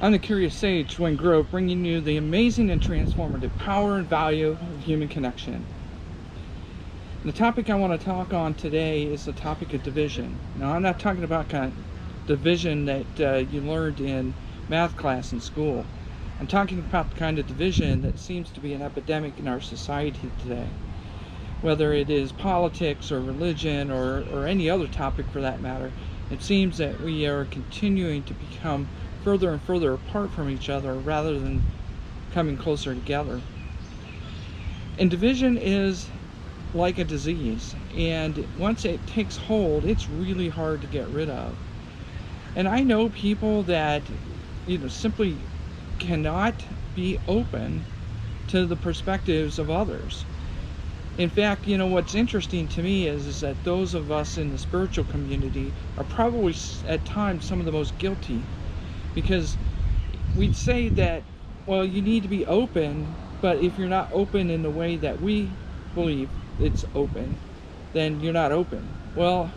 I'm the Curious Sage, Dwayne Grove, bringing you the amazing and transformative power and value of human connection. The topic I want to talk on today is the topic of division. Now, I'm not talking about kind of division that you learned in math class in school. I'm talking about the kind of division that seems to be an epidemic in our society today. Whether it is politics or religion or any other topic for that matter, it seems that we are continuing to become further and further apart from each other rather than coming closer together. And division is like a disease, and once it takes hold, it's really hard to get rid of. And I know people that simply cannot be open to the perspectives of others. In fact, what's interesting to me is that those of us in the spiritual community are probably at times some of the most guilty, because we'd say that, well, you need to be open, but if you're not open in the way that we believe it's open, then you're not open. Well,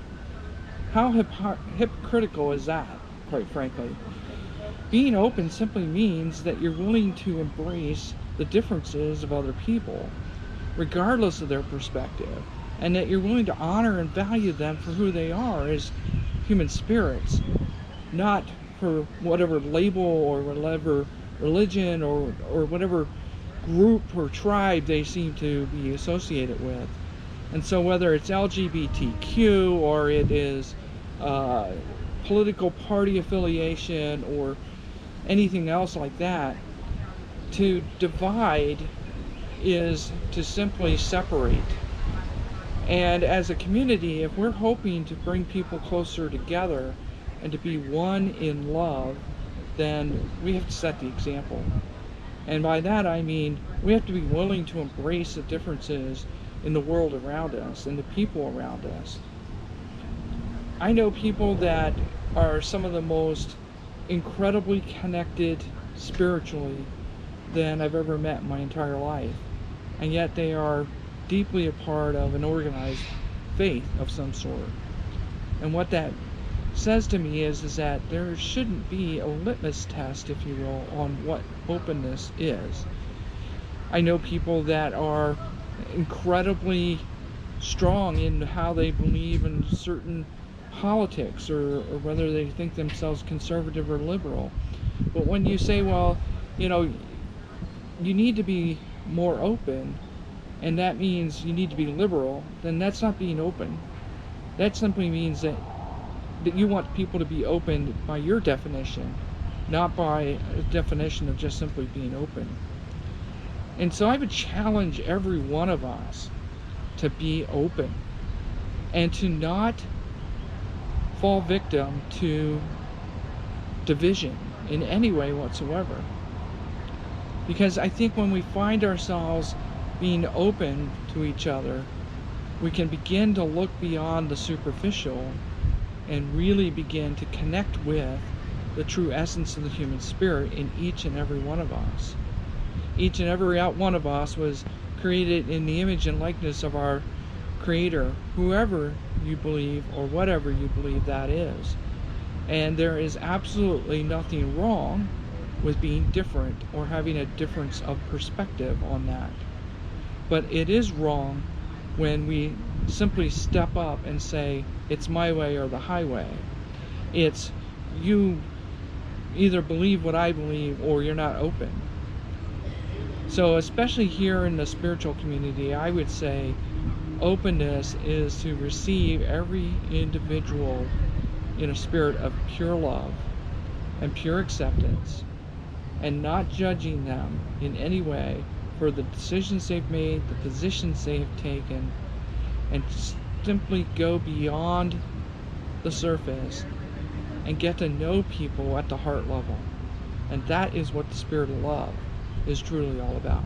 how hypocritical is that, quite frankly? Being open simply means that you're willing to embrace the differences of other people, regardless of their perspective, and that you're willing to honor and value them for who they are as human spirits, not for whatever label or whatever religion or whatever group or tribe they seem to be associated with. And so whether it's LGBTQ or it is political party affiliation or anything else like that, to divide is to simply separate. And as a community, if we're hoping to bring people closer together and to be one in love, then we have to set the example. And by that I mean we have to be willing to embrace the differences in the world around us and the people around us. I know people that are some of the most incredibly connected spiritually than I've ever met in my entire life, and yet they are deeply a part of an organized faith of some sort. And what that says to me is that there shouldn't be a litmus test, if you will, on what openness is. I know people that are incredibly strong in how they believe in certain politics or whether they think themselves conservative or liberal. But when you say, well, you need to be more open, and that means you need to be liberal, then that's not being open. That simply means that you want people to be open by your definition, not by a definition of just simply being open. And so I would challenge every one of us to be open and to not fall victim to division in any way whatsoever. Because I think when we find ourselves being open to each other, we can begin to look beyond the superficial and really begin to connect with the true essence of the human spirit in each and every one of us. Each and every one of us was created in the image and likeness of our Creator, whoever you believe or whatever you believe that is. And there is absolutely nothing wrong with being different or having a difference of perspective on that. But it is wrong when we simply step up and say, it's my way or the highway. It's you either believe what I believe or you're not open. So especially here in the spiritual community, I would say openness is to receive every individual in a spirit of pure love and pure acceptance, and not judging them in any way for the decisions they've made, the positions they've taken, and simply go beyond the surface and get to know people at the heart level. And that is what the spirit of love is truly all about.